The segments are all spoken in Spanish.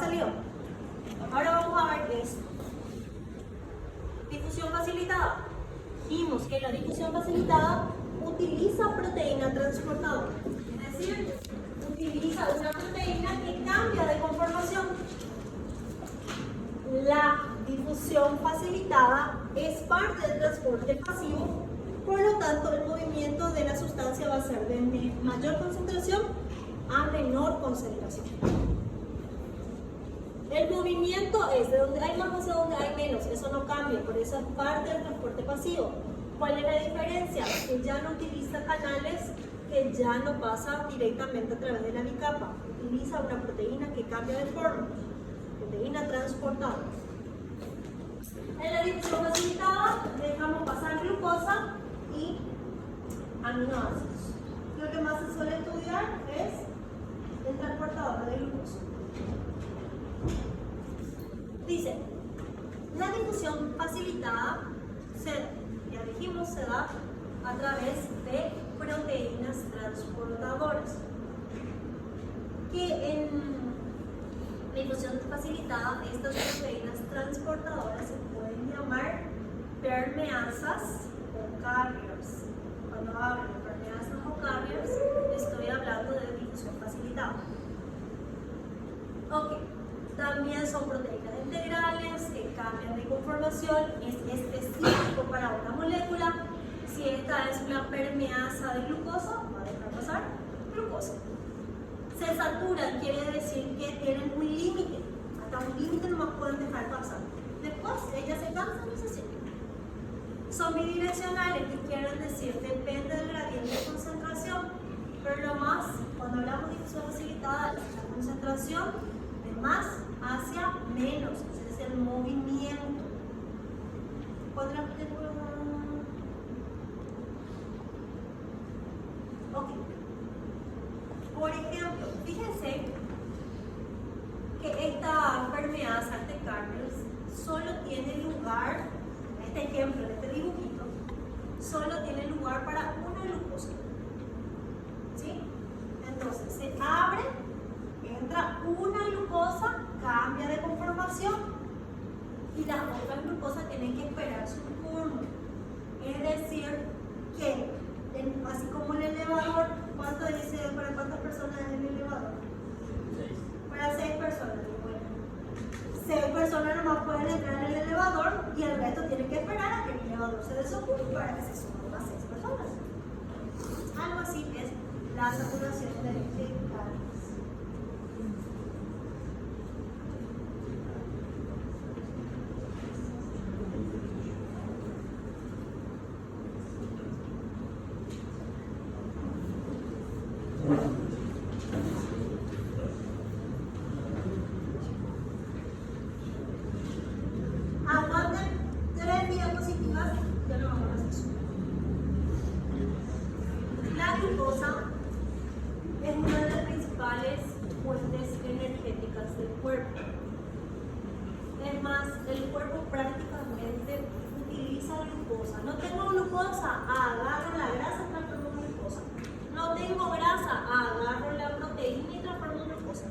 salió. Ahora vamos a ver qué es difusión facilitada. Dijimos que la difusión facilitada utiliza proteína transportadora, es decir, utiliza una proteína que cambia de conformación. La difusión facilitada es parte del transporte pasivo, por lo tanto el movimiento de la sustancia va a ser de mayor concentración a menor concentración. El movimiento es de donde hay más hacia donde hay menos, eso no cambia, por eso es parte del transporte pasivo. ¿Cuál es la diferencia? Que ya no utiliza canales, que ya no pasa directamente a través de la bicapa, utiliza una proteína que cambia de forma, proteína transportada. En la difusión facilitada dejamos pasar glucosa y aminoácidos. Lo que más se suele estudiar es el transportador de glucosa. Dice, la difusión facilitada ya dijimos, se da a través de proteínas transportadoras, que en difusión facilitada estas proteínas transportadoras se pueden llamar permeasas o carriers. Cuando hablo de permeasas o carriers, estoy hablando de difusión facilitada. Ok. También son proteínas integrales que cambian de conformación, es específico para una molécula. Si esta es una permeasa de glucosa, va a dejar pasar glucosa. Se saturan, quiere decir que tienen un límite, hasta un límite no más pueden dejar pasar. Después ellas se cansan y se cierran. Son bidireccionales, que quieren decir depende del gradiente de concentración, pero lo más, cuando hablamos de difusión facilitada, la concentración más hacia menos, ese es el movimiento. ¿Podrán repetir? Ok. Por ejemplo, fíjense que esta permeasa, este carriers, solo tiene lugar, este ejemplo, este dibujito, solo tiene lugar para una glucosa. ¿Sí? Entonces se abre, entra una glucosa, cambia de conformación y las otras glucosas tienen que esperar su turno. Es decir, que así como el elevador, ¿cuánto dice para cuántas personas es el elevador? 6. Para 6 personas. Bueno, 6 personas nomás pueden entrar en el elevador y el resto tienen que esperar a que el elevador se desocupe para que se suban las 6 personas. Algo así es la saturación de cargas. Aguanten 3 diapositivas, ya no vamos a hacer eso. La glucosa es una de las principales fuentes energéticas del cuerpo. Es más, el cuerpo prácticamente utiliza glucosa. No tengo glucosa, agarro la grasa y transformo en glucosa. No tengo grasa, agarro la proteína y transformo en glucosa.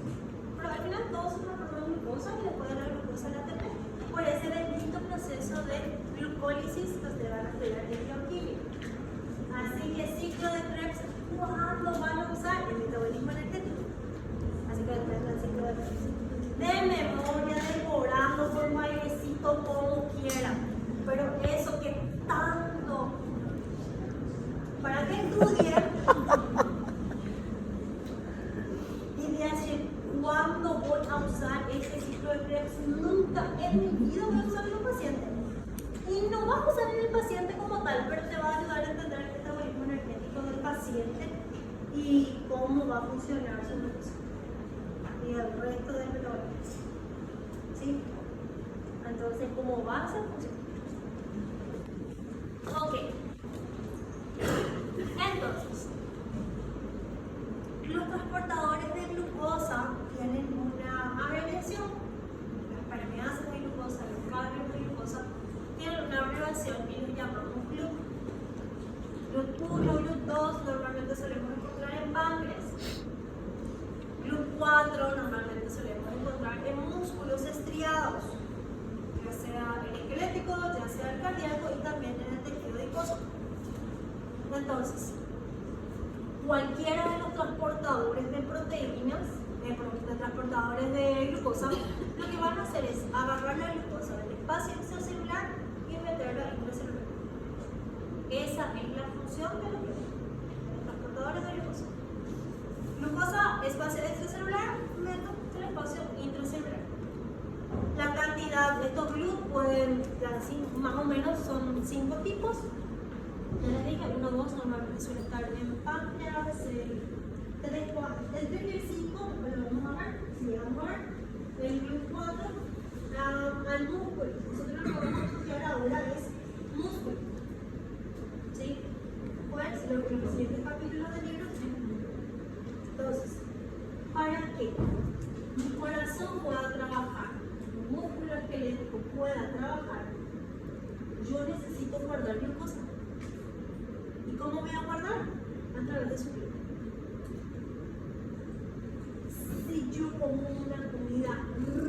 Pero al final todo se transforma en glucosa y después de la glucosa la ATP. Por ese bendito proceso de glucólisis que ustedes van a estudiar en bioquímica. Así que ciclo de Krebs, ¿cuándo van a usar el metabolismo energético? Así que después del ciclo de Krebs. De memoria, decorando por bailecito como quieran. Pero eso que tanto, para que estudien y decir cuándo voy a usar este ciclo de Krebs. Nunca en mi vida voy a usar en un paciente. Y no vas a usar en el paciente como tal, pero te va a ayudar a entender el metabolismo energético del paciente y cómo va a funcionar su glucosa y el resto del metabolismo. ¿Sí? Entonces, como base, funciona. Ok. Entonces, los transportadores de glucosa tienen una abreviación. Las permeasas de glucosa, los carriers de glucosa, tienen una abreviación y los llamamos GLUT. GLUT 1, GLUT 2 normalmente solemos encontrar en páncreas. GLUT 4 normalmente solemos encontrar en cualquiera de los transportadores de proteínas, de transportadores de glucosa, lo que van a hacer es agarrar la glucosa del espacio extracelular y meterla intracelular. Esa es la función de los transportadores de glucosa. Glucosa, espacio extracelular, meto el espacio intracelular. La cantidad de estos GLUT pueden, más o menos, son 5 tipos. Ya les dije, 1, 2 normalmente suele estar en páncreas, el 3 y el 5, después lo vamos a ver, si llegamos a ver, el GLUT 4, al músculo. Nosotros lo que vamos a estudiar ahora es músculo. ¿Sí? Pues los siguientes capítulos del libro. Entonces, para que mi corazón pueda trabajar, mi músculo esquelético pueda trabajar, yo necesito guardar glucosa. ¿Y cómo voy a guardar? A través de su piel. Si yo como una comida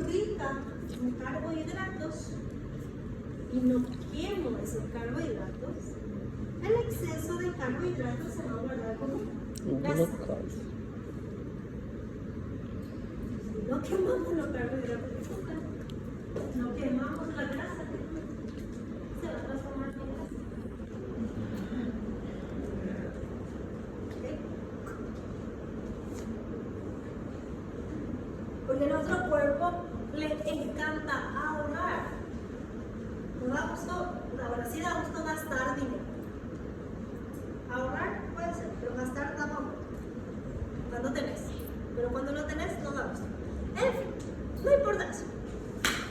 rica en carbohidratos y no quemo esos carbohidratos, el exceso de carbohidratos se va a guardar como grasa. Si no quemamos los carbohidratos, no quemamos la grasa, se va a transformar en grasa. Porque a nuestro cuerpo le encanta ahorrar. No da gusto, ahora sí da gusto gastar dinero. Ahorrar puede ser, pero gastar tampoco. Cuando tenés. Pero cuando no tenés, no da gusto. En fin, no importa eso.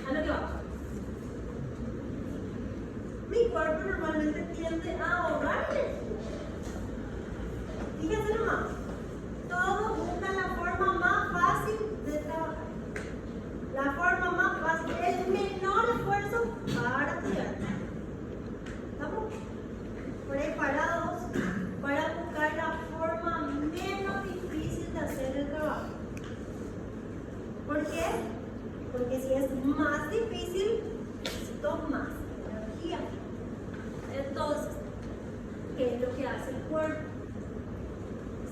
A lo que vamos. Mi cuerpo normalmente tiende a ahorrar energía. Fíjense nomás. Todos buscan la forma más fácil de trabajar. La forma más fácil, el menor esfuerzo para estudiar. ¿Estamos preparados para buscar la forma menos difícil de hacer el trabajo? ¿Por qué? Porque si es más difícil, necesito más energía. Entonces, ¿qué es lo que hace el cuerpo?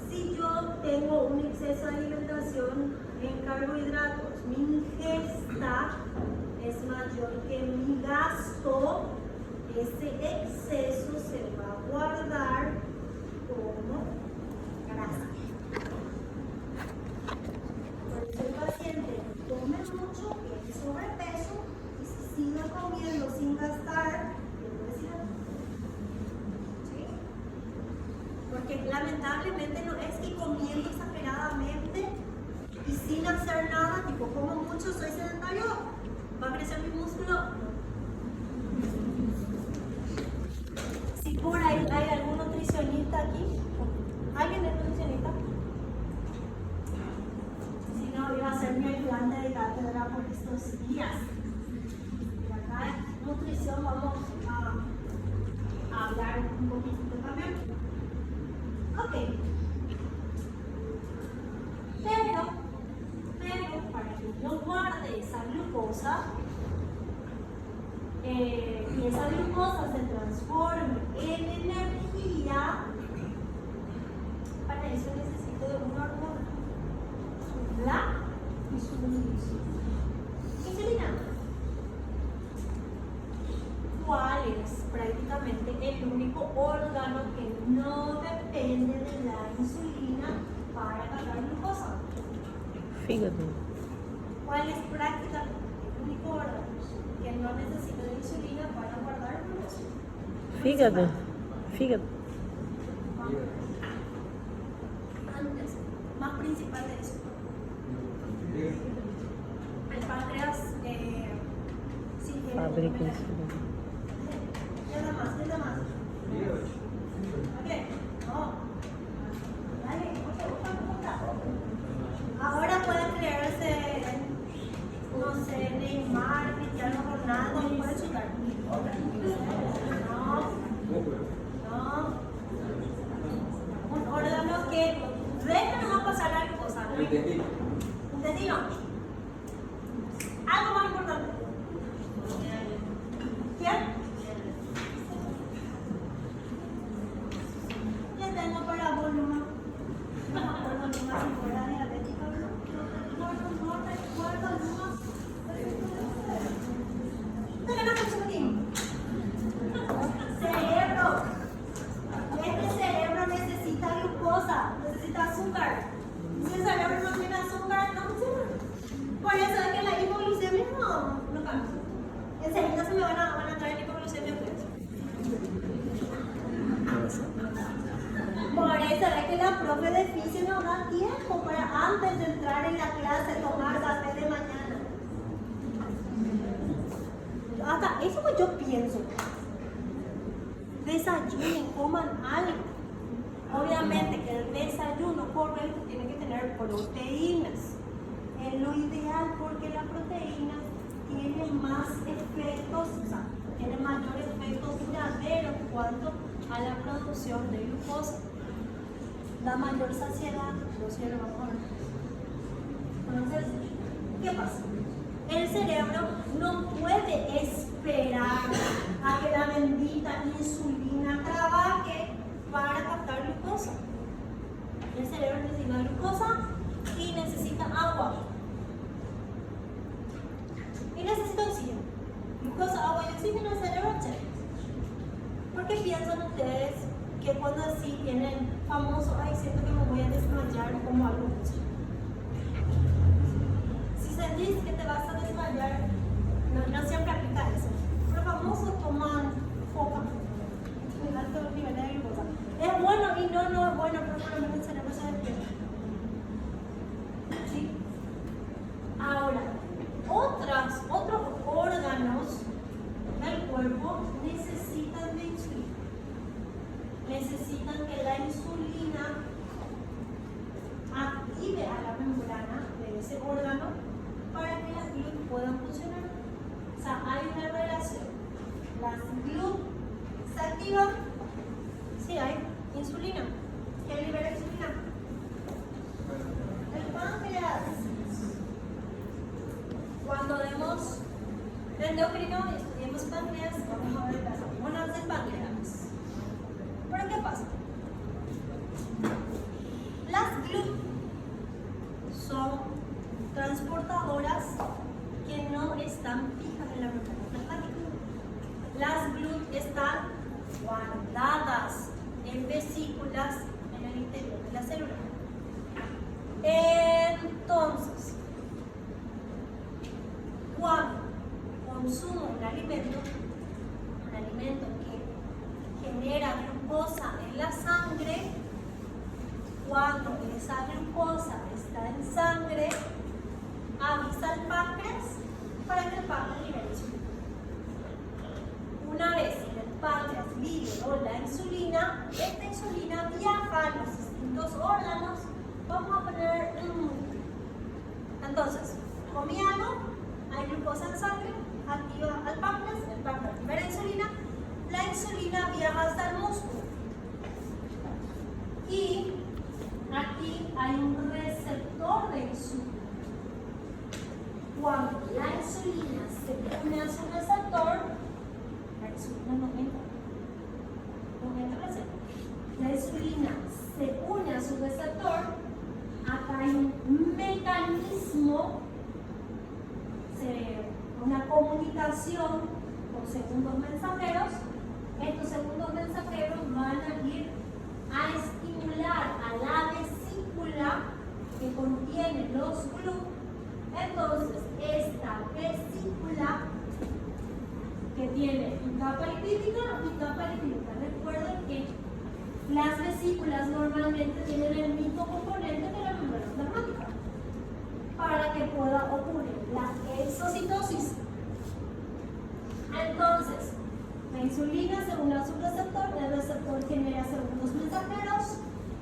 Si yo tengo un exceso de alimentación en carbohidratos, mi ingesta es mayor que mi gasto, ese exceso se va a guardar como grasa. Por eso el paciente come mucho, tiene sobrepeso, y si sigue comiendo sin gastar, tiene obesidad. ¿Sí? Porque lamentablemente no es que comiendo exageradamente y sin hacer nada, tipo como mucho, soy sedentario, va a crecer mi músculo. Si por ahí hay algún nutricionista aquí, ¿alguien es nutricionista? Si no, iba a ser mi ayudante de cátedra por estos días. Y acá en nutrición vamos a hablar un poquito también. Ok. Pero para que yo guarde esa glucosa, y esa glucosa se transforme en energía, para eso necesito de una hormona, la insulina. ¿Cuál es prácticamente el único órgano que no depende de la insulina para cargar glucosa? Fígado. ¿Cuál es prácticamente el único órgano que no necesita de insulina para guardar glucosa? Fígado. Fígado. Antes, más principal de eso. El páncreas, sí, Fábrica de insulina. Nada más. Ok, no. Dale, otra. Ahora pueden creerse, no sé, Neymar, Cristiano Ronaldo, pueden chutar. No. Un órgano que déjenos pasar la glucosa. Intestino. Algo más importante. ¿Quién? Ya tengo para volumen. necesita azúcar. Si el cerebro no tiene azúcar, no funciona. Por eso es que la hipoglucemia no cambia. Enseguida se me van a traer hipoglucemia. Por eso es que la profe de fisio nos da tiempo para antes de entrar en la clase tomar café de mañana. Hasta eso que yo pienso. Desayunen, coman algo. Obviamente que el desayuno correcto tiene que tener proteínas. Es lo ideal porque la proteína tiene más efectos, o sea, tiene mayor efecto duradero en cuanto a la producción de glucosa. Da mayor saciedad, no sé, entonces, ¿qué pasa? El cerebro no puede esperar a que la bendita insulina trabaje para captar glucosa. El cerebro necesita glucosa y necesita agua. Y necesita oxígeno. Glucosa, agua y oxígeno, el cerebro check. ¿Por qué piensan ustedes que cuando así tienen famoso, ay, siento que me voy a desmayar como algo mucho? Si se dice que te vas a desmayar, no siempre aplica eso. Pero famosos toman coca, muy alto nivel de glucosa. Es bueno y no es bueno, pero por lo menos el cerebro se despierta. ¿Sí? Ahora, otros órganos del cuerpo necesitan de insulina. Necesitan que la insulina active a la membrana de ese órgano para que las GLUT puedan funcionar. O sea, hay una relación. Las GLUT se activan si hay insulina. ¿Qué libera insulina? El páncreas. Cuando demos endocrino y estudiemos páncreas, vamos a ver las hormonas del páncreas. ¿Pero qué pasa? Las GLUT son transportadoras que no están fijas en la membrana plasmática. Las GLUT están guardadas en vesículas en el interior de la célula. Entonces, cuando consumo un alimento que genera glucosa en la sangre, cuando esa glucosa está en sangre, avisa al páncreas para que el páncreas libere insulina. Una vez que el páncreas liberó la insulina, esta insulina viaja a los distintos órganos. Vamos a poner entonces, comí algo, hay glucosa en sangre, activa al páncreas, el páncreas libera insulina, la insulina viaja hasta el músculo. Y aquí hay un receptor de insulina. Cuando la insulina se une a su receptor, la insulina no entra al receptor. La insulina se une a su receptor, acá hay un mecanismo, una comunicación con segundos mensajeros. Estos segundos mensajeros van a ir a estimular a la vesícula que contiene los GLUT. Entonces, esta vesícula que tiene una capa lipídica y capa lipídica. Recuerden que las vesículas normalmente tienen el mismo componente que la membrana plasmática para que pueda ocurrir la exocitosis. Entonces, la insulina se une a su receptor, el receptor genera segundos mensajeros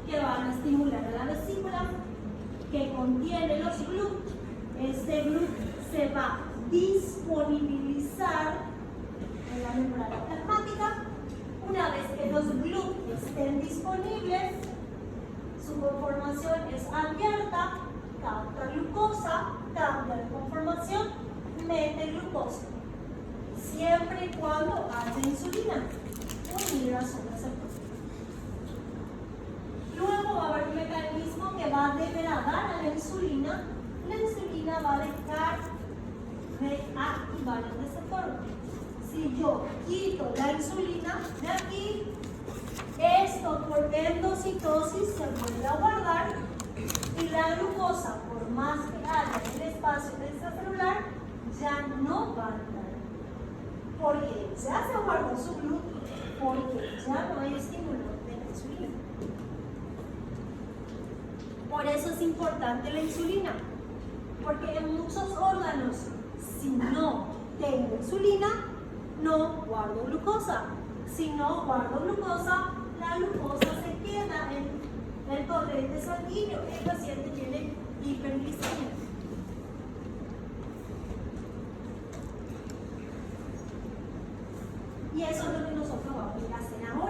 que van a estimular a la vesícula que contiene los GLUT. Este GLUT se va a disponibilizar en la membrana plasmática. Una vez que los GLUT estén disponibles, su conformación es abierta, capta glucosa, cambia de conformación, mete glucosa. Siempre y cuando haya insulina unida a su receptor. Luego va a haber un mecanismo que va a degradar a la insulina. La insulina va a dejar de activar el receptor. Si yo quito la insulina de aquí, esto por endocitosis se vuelve a guardar y la glucosa, por más que haya en el espacio extracelular, ya no va a entrar. Porque ya se guardó su glúcido, porque ya no hay estímulo de la insulina. Por eso es importante la insulina, porque en muchos órganos, si no tengo insulina, no guardo glucosa. Si no guardo glucosa, la glucosa se queda en el torrente sanguíneo. El paciente tiene hiperglicemia. Y eso es lo que nosotros vamos a hacer ahora.